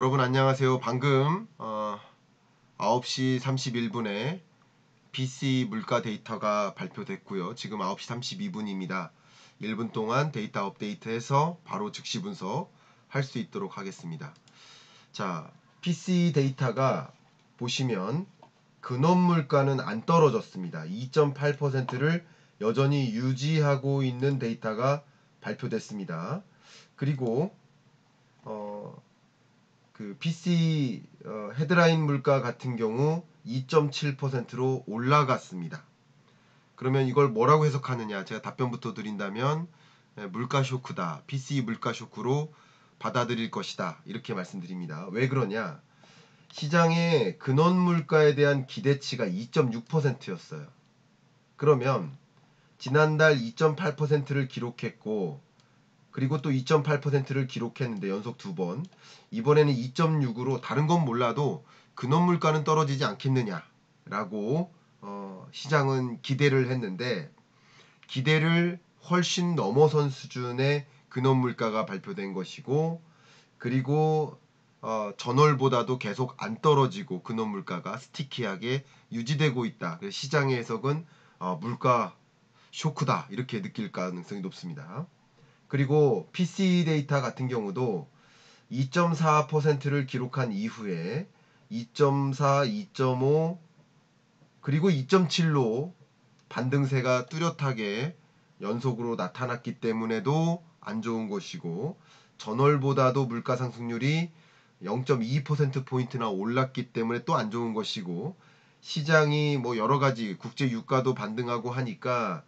여러분 안녕하세요. 방금 9시 31분에 PC 물가 데이터가 발표됐고요. 지금 9시 32분입니다. 1분 동안 데이터 업데이트해서 바로 즉시 분석할 수 있도록 하겠습니다. 자, PC 데이터가 보시면 근원 물가는 안 떨어졌습니다. 2.8%를 여전히 유지하고 있는 데이터가 발표됐습니다. 그리고 그 PC 헤드라인 물가 같은 경우 2.7%로 올라갔습니다. 그러면 이걸 뭐라고 해석하느냐? 제가 답변부터 드린다면 물가 쇼크다. PC 물가 쇼크로 받아들일 것이다. 이렇게 말씀드립니다. 왜 그러냐? 시장의 근원 물가에 대한 기대치가 2.6%였어요. 그러면 지난달 2.8%를 기록했고 그리고 또 2.8%를 기록했는데 연속 두 번. 이번에는 2.6으로 다른 건 몰라도 근원 물가는 떨어지지 않겠느냐라고 시장은 기대를 했는데 기대를 훨씬 넘어선 수준의 근원 물가가 발표된 것이고 그리고 전월보다도 계속 안 떨어지고 근원 물가가 스티키하게 유지되고 있다. 그래서 시장의 해석은 물가 쇼크다 이렇게 느낄 가능성이 높습니다. 그리고 PC 데이터 같은 경우도 2.4%를 기록한 이후에 2.4, 2.5 그리고 2.7로 반등세가 뚜렷하게 연속으로 나타났기 때문에도 안 좋은 것이고 전월보다도 물가 상승률이 0.2%포인트나 올랐기 때문에 또 안 좋은 것이고 시장이 뭐 여러 가지 국제 유가도 반등하고 하니까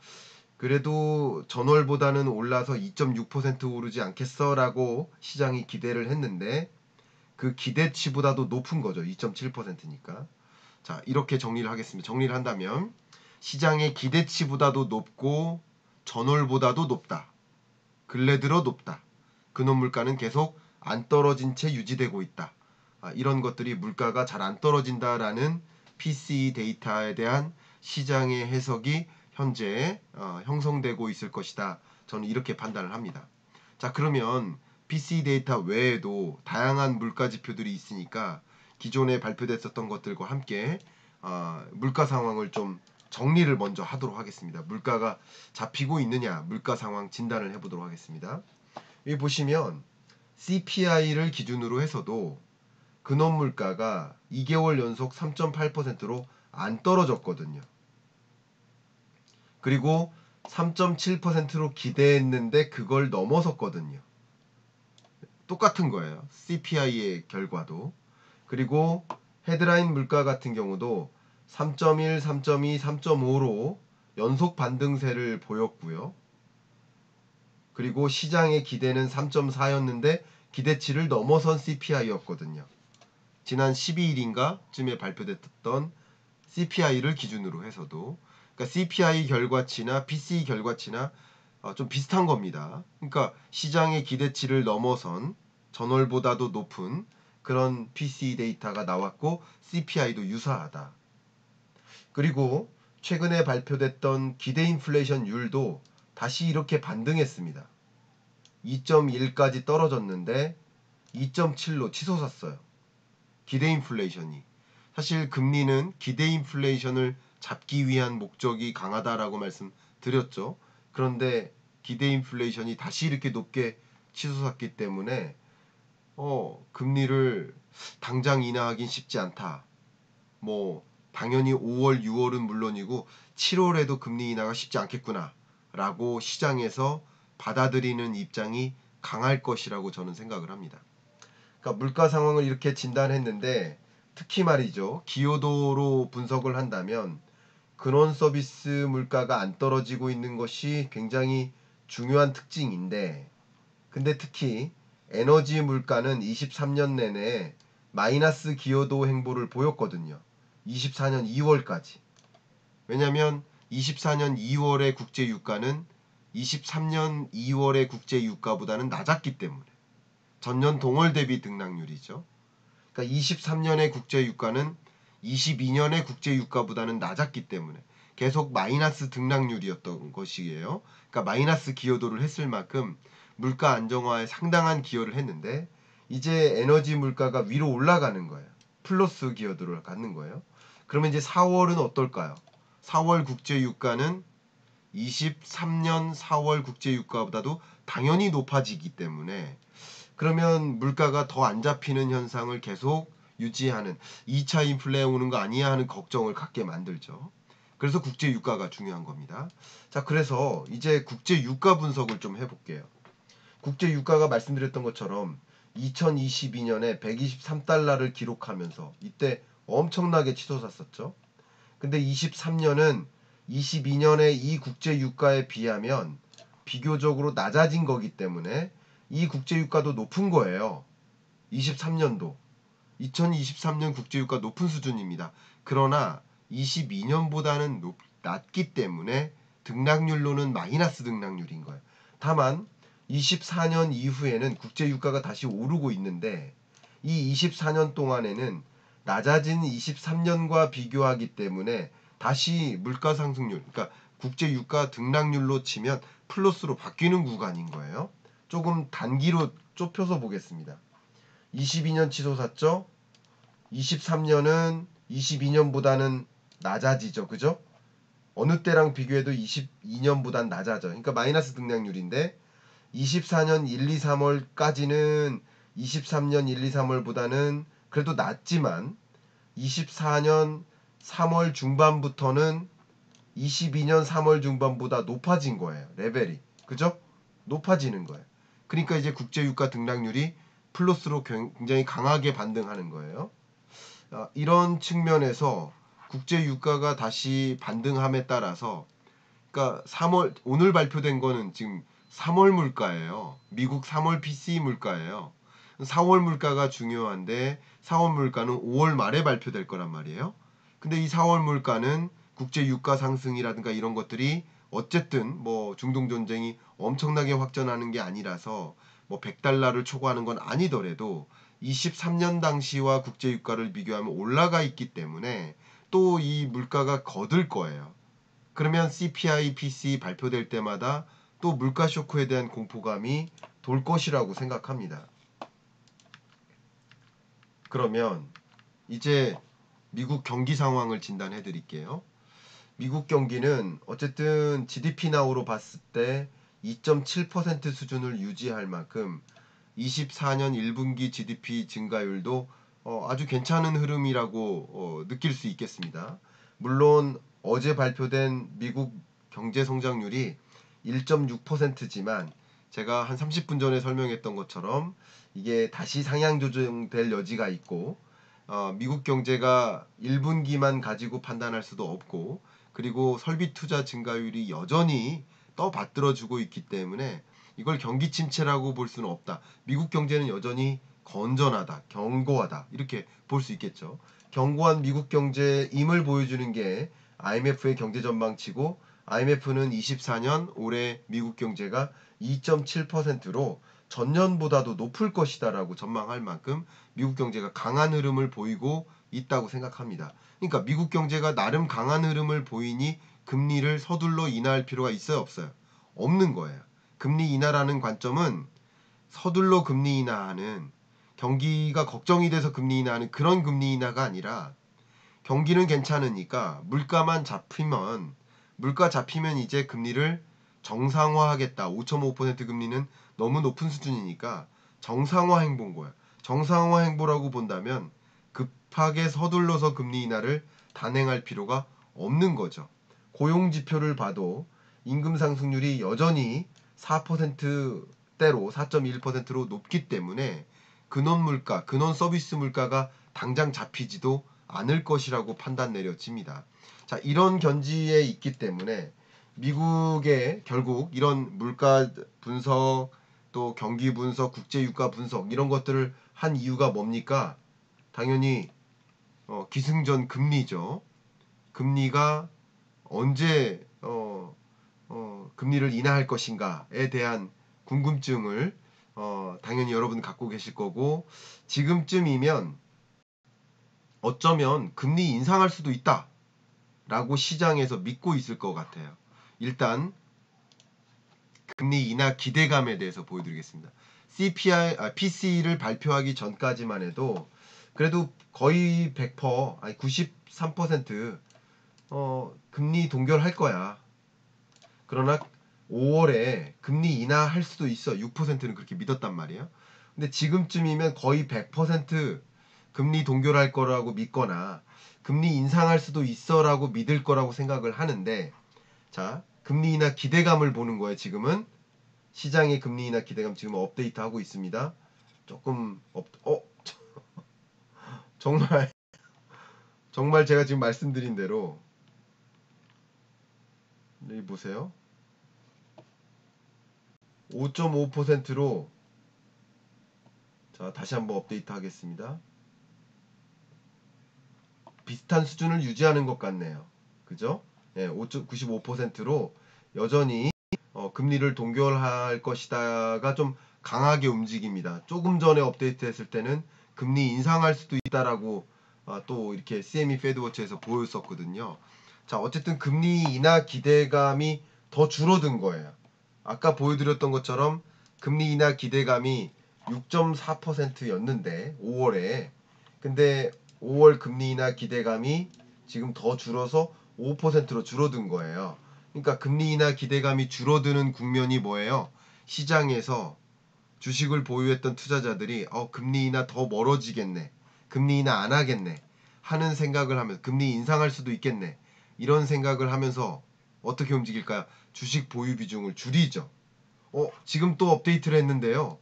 그래도 전월보다는 올라서 2.6% 오르지 않겠어라고 시장이 기대를 했는데 그 기대치보다도 높은 거죠. 2.7%니까. 자, 이렇게 정리를 하겠습니다. 정리를 한다면 시장의 기대치보다도 높고 전월보다도 높다. 근래 들어 높다. 근원 물가는 계속 안 떨어진 채 유지되고 있다. 이런 것들이 물가가 잘 안 떨어진다라는 PCE 데이터에 대한 시장의 해석이 현재 형성되고 있을 것이다. 저는 이렇게 판단을 합니다. 자, 그러면 PCE 데이터 외에도 다양한 물가 지표들이 있으니까 기존에 발표됐었던 것들과 함께 물가 상황을 좀 정리를 먼저 하도록 하겠습니다. 물가가 잡히고 있느냐 물가 상황 진단을 해보도록 하겠습니다. 여기 보시면 CPI를 기준으로 해서도 근원 물가가 2개월 연속 3.8%로 안 떨어졌거든요. 그리고 3.7%로 기대했는데 그걸 넘어섰거든요. 똑같은 거예요. CPI의 결과도. 그리고 헤드라인 물가 같은 경우도 3.1, 3.2, 3.5로 연속 반등세를 보였고요. 그리고 시장의 기대는 3.4였는데 기대치를 넘어선 CPI였거든요. 지난 12일인가 쯤에 발표됐던 CPI를 기준으로 해서도 그러니까 CPI 결과치나 PCE 결과치나 좀 비슷한 겁니다. 그러니까 시장의 기대치를 넘어선 전월보다도 높은 그런 PCE 데이터가 나왔고 CPI도 유사하다. 그리고 최근에 발표됐던 기대 인플레이션율도 다시 이렇게 반등했습니다. 2.1까지 떨어졌는데 2.7로 치솟았어요. 기대 인플레이션이. 사실 금리는 기대 인플레이션을 잡기 위한 목적이 강하다라고 말씀드렸죠. 그런데 기대 인플레이션이 다시 이렇게 높게 치솟았기 때문에 금리를 당장 인하하긴 쉽지 않다. 뭐 당연히 5월, 6월은 물론이고 7월에도 금리 인하가 쉽지 않겠구나 라고 시장에서 받아들이는 입장이 강할 것이라고 저는 생각을 합니다. 그러니까 물가 상황을 이렇게 진단했는데 특히 말이죠. 기여도로 분석을 한다면 근원 서비스 물가가 안 떨어지고 있는 것이 굉장히 중요한 특징인데 근데 특히 에너지 물가는 23년 내내 마이너스 기여도 행보를 보였거든요. 24년 2월까지. 왜냐면 24년 2월의 국제 유가는 23년 2월의 국제 유가보다는 낮았기 때문에. 전년 동월 대비 등락률이죠. 그러니까 23년의 국제 유가는 22년의 국제 유가보다는 낮았기 때문에 계속 마이너스 등락률이었던 것이에요. 그러니까 마이너스 기여도를 했을 만큼 물가 안정화에 상당한 기여를 했는데 이제 에너지 물가가 위로 올라가는 거예요. 플러스 기어들을 갖는 거예요. 그러면 이제 4월은 어떨까요? 4월 국제유가는 23년 4월 국제유가보다도 당연히 높아지기 때문에 그러면 물가가 더 안 잡히는 현상을 계속 유지하는 2차 인플레 오는 거 아니야 하는 걱정을 갖게 만들죠. 그래서 국제유가가 중요한 겁니다. 자, 그래서 이제 국제유가 분석을 좀 해볼게요. 국제유가가 말씀드렸던 것처럼 2022년에 123달러를 기록하면서 이때 엄청나게 치솟았었죠. 근데 23년은 22년의 이 국제유가에 비하면 비교적으로 낮아진 거기 때문에 이 국제유가도 높은 거예요. 23년도 2023년 국제유가 높은 수준입니다. 그러나 22년보다는 낮기 때문에 등락률로는 마이너스 등락률인 거예요. 다만 24년 이후에는 국제유가가 다시 오르고 있는데 이 24년 동안에는 낮아진 23년과 비교하기 때문에 다시 물가 상승률, 그러니까 국제유가 등락률로 치면 플러스로 바뀌는 구간인 거예요. 조금 단기로 좁혀서 보겠습니다. 22년 치솟았죠? 23년은 22년보다는 낮아지죠. 그죠? 어느 때랑 비교해도 22년보단 낮아져. 그러니까 마이너스 등락률인데 24년 1, 2, 3월까지는 23년 1, 2, 3월보다는 그래도 낮지만 24년 3월 중반부터는 22년 3월 중반보다 높아진 거예요. 레벨이. 그죠? 높아지는 거예요. 그러니까 이제 국제유가 등락률이 플러스로 굉장히 강하게 반등하는 거예요. 이런 측면에서 국제유가가 다시 반등함에 따라서 그러니까 3월 오늘 발표된 거는 지금 3월 물가예요. 미국 3월 PCE 물가예요. 4월 물가가 중요한데 4월 물가는 5월 말에 발표될 거란 말이에요. 근데 이 4월 물가는 국제 유가 상승이라든가 이런 것들이 어쨌든 뭐 중동 전쟁이 엄청나게 확전하는 게 아니라서 뭐 100달러를 초과하는 건 아니더라도 23년 당시와 국제 유가를 비교하면 올라가 있기 때문에 또 이 물가가 거들 거예요. 그러면 CPI, PCE 발표될 때마다 또 물가 쇼크에 대한 공포감이 돌 것이라고 생각합니다. 그러면 이제 미국 경기 상황을 진단해 드릴게요. 미국 경기는 어쨌든 GDP 나우로 봤을 때 2.7% 수준을 유지할 만큼 24년 1분기 GDP 증가율도 아주 괜찮은 흐름이라고 느낄 수 있겠습니다. 물론 어제 발표된 미국 경제 성장률이 1.6%지만 제가 한 30분 전에 설명했던 것처럼 이게 다시 상향 조정될 여지가 있고 미국 경제가 1분기만 가지고 판단할 수도 없고 그리고 설비 투자 증가율이 여전히 떠받들어주고 있기 때문에 이걸 경기 침체라고 볼 수는 없다. 미국 경제는 여전히 건전하다, 견고하다 이렇게 볼 수 있겠죠. 견고한 미국 경제임을 보여주는 게 IMF의 경제 전망치고 IMF는 24년 올해 미국 경제가 2.7%로 전년보다도 높을 것이다라고 전망할 만큼 미국 경제가 강한 흐름을 보이고 있다고 생각합니다. 그러니까 미국 경제가 나름 강한 흐름을 보이니 금리를 서둘러 인하할 필요가 있어요, 없어요? 없는 거예요. 금리 인하라는 관점은 서둘러 금리 인하하는 경기가 걱정이 돼서 금리 인하하는 그런 금리 인하가 아니라 경기는 괜찮으니까 물가 잡히면 이제 금리를 정상화하겠다. 5.5% 금리는 너무 높은 수준이니까 정상화 행보인 거예요. 정상화 행보라고 본다면 급하게 서둘러서 금리 인하를 단행할 필요가 없는 거죠. 고용 지표를 봐도 임금 상승률이 여전히 4%대로 4.1%로 높기 때문에 근원 물가, 근원 서비스 물가가 당장 잡히지도 않을 것이라고 판단 내려집니다. 자, 이런 견지에 있기 때문에 미국의 결국 이런 물가 분석 또 경기 분석, 국제 유가 분석 이런 것들을 한 이유가 뭡니까? 당연히 기승전 금리죠. 금리가 언제 금리를 인하할 것인가에 대한 궁금증을 당연히 여러분 갖고 계실 거고 지금쯤이면 어쩌면 금리 인상할 수도 있다 라고 시장에서 믿고 있을 것 같아요. 일단 금리 인하 기대감에 대해서 보여드리겠습니다. PC를 발표하기 전까지만 해도 그래도 거의 100%, 아니 93% 금리 동결할 거야. 그러나 5월에 금리 인하할 수도 있어. 6%는 그렇게 믿었단 말이에요. 근데 지금쯤이면 거의 100% 금리 동결할 거라고 믿거나 금리 인상할 수도 있어라고 믿을 거라고 생각을 하는데, 자, 금리 인하 기대감을 보는 거예요. 지금은 시장의 금리 인하 기대감 지금 업데이트하고 있습니다. 조금 정말 정말 제가 지금 말씀드린 대로 여기 보세요. 5.5%로 자, 다시 한번 업데이트 하겠습니다. 비슷한 수준을 유지하는 것 같네요. 그죠? 예, 5.95%로 여전히 금리를 동결할 것이다가 좀 강하게 움직입니다. 조금 전에 업데이트 했을 때는 금리 인상할 수도 있다라고 또 이렇게 CME 페드워치에서 보였었거든요. 자, 어쨌든 금리 인하 기대감이 더 줄어든 거예요. 아까 보여드렸던 것처럼 금리 인하 기대감이 6.4%였는데 5월에, 근데 5월 금리 인하 기대감이 지금 더 줄어서 5%로 줄어든 거예요. 그러니까 금리 인하 기대감이 줄어드는 국면이 뭐예요? 시장에서 주식을 보유했던 투자자들이 금리 인하 더 멀어지겠네, 금리 인하 안 하겠네 하는 생각을 하면서, 금리 인상할 수도 있겠네 이런 생각을 하면서 어떻게 움직일까요? 주식 보유 비중을 줄이죠. 지금 또 업데이트를 했는데요.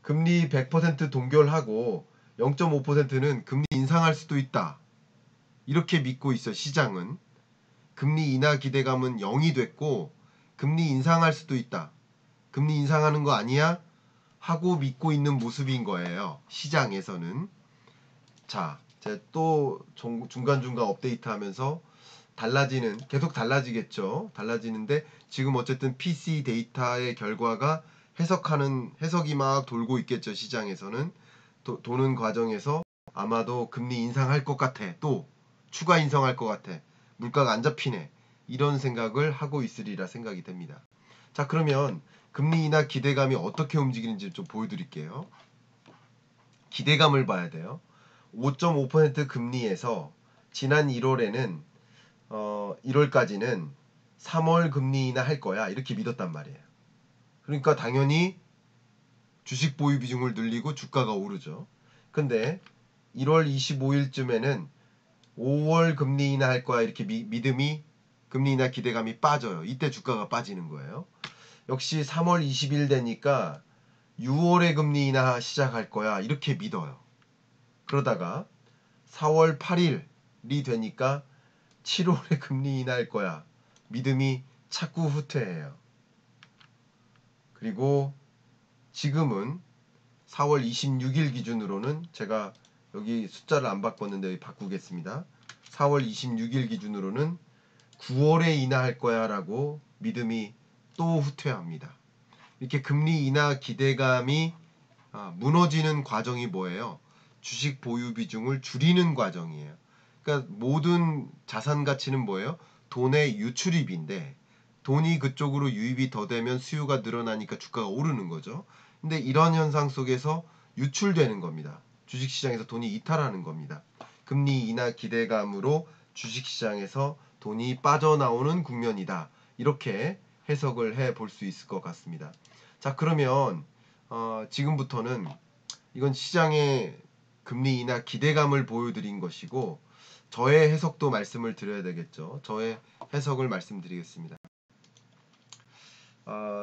금리 100% 동결하고 0.5%는 금리 인상할 수도 있다, 이렇게 믿고 있어 시장은. 금리 인하 기대감은 0이 됐고 금리 인상할 수도 있다, 금리 인상하는 거 아니야? 하고 믿고 있는 모습인 거예요, 시장에서는. 자, 제가 또 중간중간 업데이트 하면서 계속 달라지겠죠. 달라지는데 지금 어쨌든 PC 데이터의 결과가 해석이 막 돌고 있겠죠. 시장에서는 도는 과정에서 아마도 금리 인상할 것 같아, 또 추가 인상할 것 같아, 물가가 안 잡히네, 이런 생각을 하고 있으리라 생각이 됩니다. 자, 그러면 금리 인하 기대감이 어떻게 움직이는지 좀 보여드릴게요. 기대감을 봐야 돼요. 5.5% 금리에서 지난 1월에는 1월까지는 3월 금리 인하 할 거야, 이렇게 믿었단 말이에요. 그러니까 당연히 주식 보유 비중을 늘리고 주가가 오르죠. 근데 1월 25일쯤에는 5월 금리 인하 할 거야, 이렇게 믿음이, 금리 인하 기대감이 빠져요. 이때 주가가 빠지는 거예요. 역시 3월 20일 되니까 6월에 금리 인하 시작할 거야, 이렇게 믿어요. 그러다가 4월 8일이 되니까 7월에 금리 인하할 거야, 믿음이 자꾸 후퇴해요. 그리고 지금은 4월 26일 기준으로는, 제가 여기 숫자를 안 바꿨는데 바꾸겠습니다. 4월 26일 기준으로는 9월에 인하할 거야 라고 믿음이 또 후퇴합니다. 이렇게 금리 인하 기대감이 무너지는 과정이 뭐예요? 주식 보유 비중을 줄이는 과정이에요. 그러니까 모든 자산 가치는 뭐예요? 돈의 유출입인데, 돈이 그쪽으로 유입이 더 되면 수요가 늘어나니까 주가가 오르는 거죠. 근데 이런 현상 속에서 유출되는 겁니다. 주식시장에서 돈이 이탈하는 겁니다. 금리 인하 기대감으로 주식시장에서 돈이 빠져나오는 국면이다, 이렇게 해석을 해 볼 수 있을 것 같습니다. 자, 그러면 지금부터는 이건 시장의 금리 인하 기대감을 보여드린 것이고, 저의 해석도 말씀을 드려야 되겠죠. 저의 해석을 말씀드리겠습니다.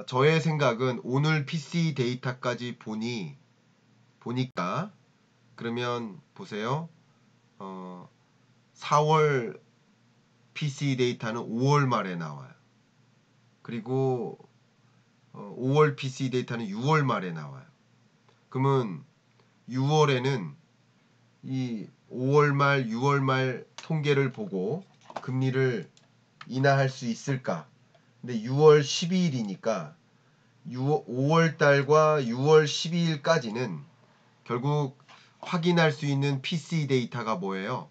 저의 생각은 오늘 PC 데이터까지 보니까, 그러면 보세요. 4월 PC 데이터는 5월 말에 나와요. 그리고 5월 PC 데이터는 6월 말에 나와요. 그러면 6월에는 이 5월 말, 6월 말 통계를 보고 금리를 인하할 수 있을까? 근데 6월 12일이니까 5월 달과 6월 12일까지는 결국 확인할 수 있는 PC 데이터가 뭐예요?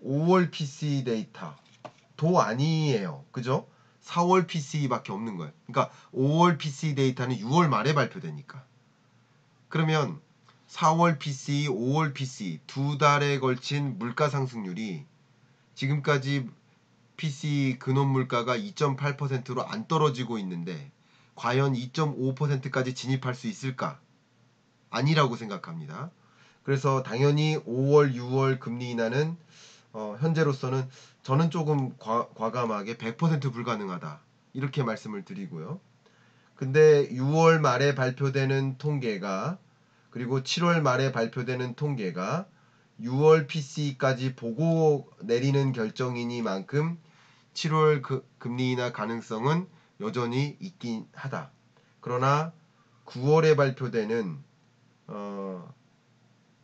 5월 PC 데이터도 아니에요. 그죠? 4월 PC밖에 없는 거예요. 그러니까 5월 PC 데이터는 6월 말에 발표되니까. 그러면 4월 PC, 5월 PC 두 달에 걸친 물가 상승률이 지금까지 PC 근원 물가가 2.8%로 안 떨어지고 있는데 과연 2.5%까지 진입할 수 있을까? 아니라고 생각합니다. 그래서 당연히 5월, 6월 금리 인하는 현재로서는 저는 조금 과감하게 100% 불가능하다. 이렇게 말씀을 드리고요. 근데 6월 말에 발표되는 통계가 그리고 7월 말에 발표되는 통계가 6월 PC까지 보고 내리는 결정이니만큼 7월 금리 인하 가능성은 여전히 있긴 하다. 그러나 9월에 발표되는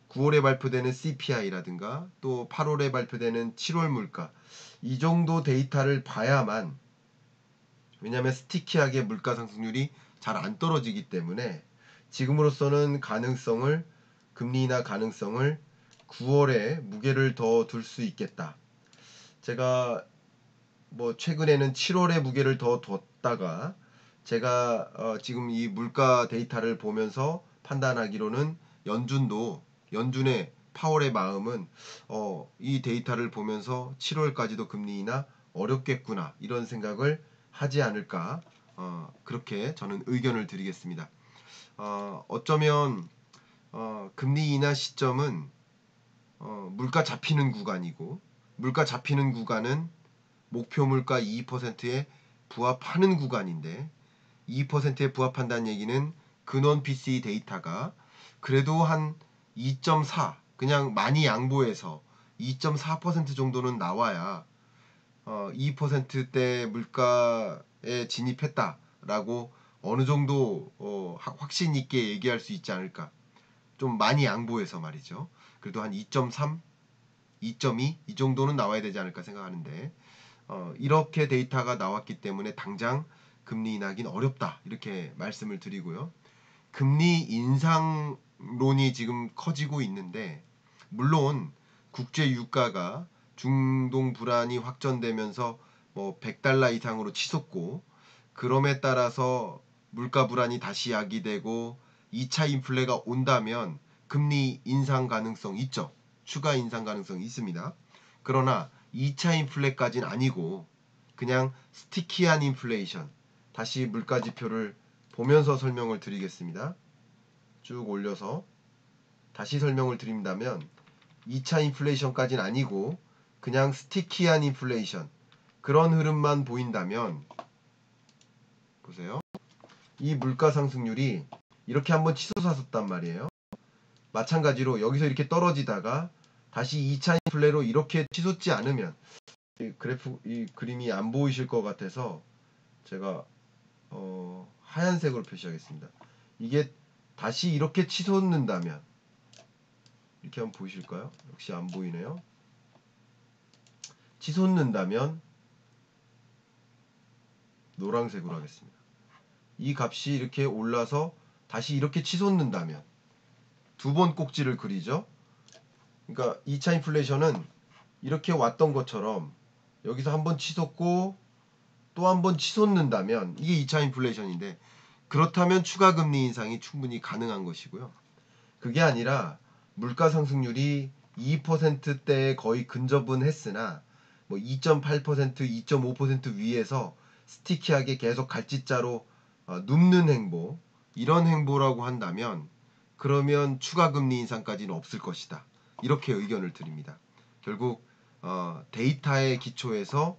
9월에 발표되는 CPI라든가 또 8월에 발표되는 7월 물가 이 정도 데이터를 봐야만, 왜냐하면 스티키하게 물가 상승률이 잘 안 떨어지기 때문에 지금으로서는 금리 인하 가능성을 9월에 무게를 더 둘 수 있겠다. 제가 뭐 최근에는 7월에 무게를 더 뒀다가 제가 지금 이 물가 데이터를 보면서 판단하기로는 연준의 파월의 마음은 이 데이터를 보면서 7월까지도 금리 인하 어렵겠구나 이런 생각을 하지 않을까, 그렇게 저는 의견을 드리겠습니다. 어쩌면 금리 인하 시점은 물가 잡히는 구간이고, 물가 잡히는 구간은 목표 물가 2%에 부합하는 구간인데 2%에 부합한다는 얘기는 근원 PCE 데이터가 그래도 한 2.4, 그냥 많이 양보해서 2.4% 정도는 나와야 2%대 물가에 진입했다라고 어느 정도 확신 있게 얘기할 수 있지 않을까. 좀 많이 양보해서 말이죠. 그래도 한 2.3, 2.2 이 정도는 나와야 되지 않을까 생각하는데 이렇게 데이터가 나왔기 때문에 당장 금리 인하기는 어렵다 이렇게 말씀을 드리고요. 금리 인상론이 지금 커지고 있는데, 물론 국제 유가가 중동 불안이 확전되면서 뭐 100달러 이상으로 치솟고, 그럼에 따라서 물가 불안이 다시 야기되고 2차 인플레가 온다면 금리 인상 가능성 있죠. 추가 인상 가능성이 있습니다. 그러나 2차 인플레까지는 아니고 그냥 스티키한 인플레이션, 다시 물가 지표를 보면서 설명을 드리겠습니다. 쭉 올려서 다시 설명을 드린다면 2차 인플레이션까지는 아니고 그냥 스티키한 인플레이션, 그런 흐름만 보인다면 보세요. 이 물가 상승률이 이렇게 한번 치솟았단 말이에요. 마찬가지로 여기서 이렇게 떨어지다가 다시 2차 인플레로 이렇게 치솟지 않으면, 이 그림이 안 보이실 것 같아서 제가 하얀색으로 표시하겠습니다. 이게 다시 이렇게 치솟는다면, 이렇게 한번 보이실까요? 역시 안 보이네요. 치솟는다면 노란색으로 하겠습니다. 이 값이 이렇게 올라서 다시 이렇게 치솟는다면 두 번 꼭지를 그리죠. 그러니까 2차 인플레이션은 이렇게 왔던 것처럼 여기서 한번 치솟고 또 한번 치솟는다면 이게 2차 인플레이션인데, 그렇다면 추가 금리 인상이 충분히 가능한 것이고요. 그게 아니라 물가 상승률이 2%대에 거의 근접은 했으나 뭐 2.8%, 2.5% 위에서 스티키하게 계속 갈짓자로 눕는 행보, 이런 행보라고 한다면 그러면 추가 금리 인상까지는 없을 것이다. 이렇게 의견을 드립니다. 결국 데이터의 기초에서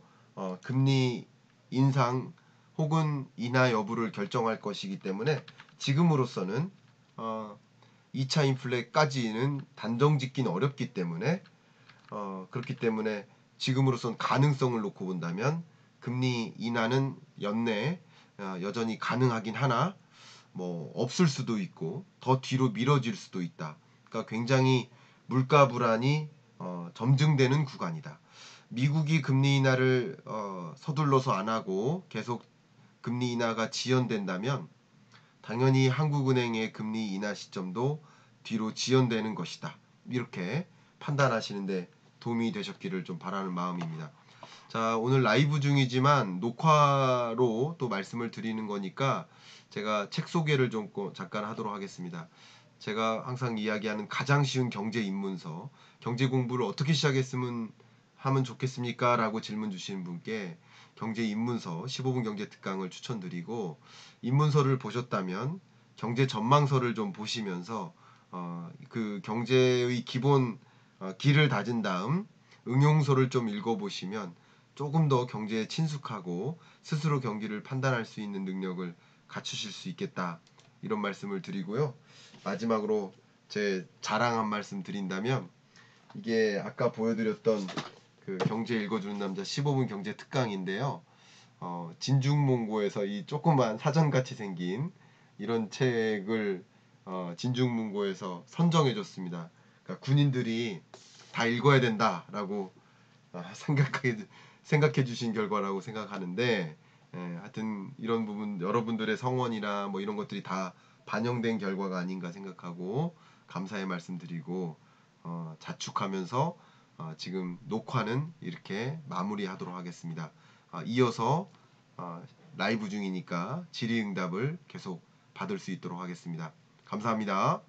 금리 인상 혹은 인하 여부를 결정할 것이기 때문에 지금으로서는 2차 인플레까지는 단정 짓기는 어렵기 때문에 그렇기 때문에 지금으로선 가능성을 놓고 본다면 금리 인하는 연내에 여전히 가능하긴 하나 뭐 없을 수도 있고 더 뒤로 미뤄질 수도 있다. 그러니까 굉장히 물가 불안이 점증되는 구간이다. 미국이 금리 인하를 서둘러서 안 하고 계속 금리 인하가 지연된다면 당연히 한국은행의 금리 인하 시점도 뒤로 지연되는 것이다. 이렇게 판단하시는데 도움이 되셨기를 좀 바라는 마음입니다. 자, 오늘 라이브 중이지만 녹화로 또 말씀을 드리는 거니까 제가 책 소개를 좀 잠깐 하도록 하겠습니다. 제가 항상 이야기하는 가장 쉬운 경제 입문서, 경제 공부를 어떻게 시작했으면 하면 좋겠습니까? 라고 질문 주시는 분께 경제 입문서 15분 경제 특강을 추천드리고, 입문서를 보셨다면 경제 전망서를 좀 보시면서 그 경제의 기본 길을 다진 다음 응용서를 좀 읽어보시면 조금 더 경제에 친숙하고 스스로 경기를 판단할 수 있는 능력을 갖추실 수 있겠다, 이런 말씀을 드리고요. 마지막으로 제 자랑 한 말씀 드린다면, 이게 아까 보여드렸던 그 경제 읽어주는 남자 15분 경제 특강인데요. 진중문고에서 이 조그만 사전같이 생긴 이런 책을 진중문고에서 선정해줬습니다. 그러니까 군인들이 다 읽어야 된다라고 생각해 주신 결과라고 생각하는데, 하여튼 이런 부분 여러분들의 성원이나 뭐 이런 것들이 다 반영된 결과가 아닌가 생각하고 감사의 말씀드리고, 자축하면서 지금 녹화는 이렇게 마무리하도록 하겠습니다. 이어서 라이브 중이니까 질의응답을 계속 받을 수 있도록 하겠습니다. 감사합니다.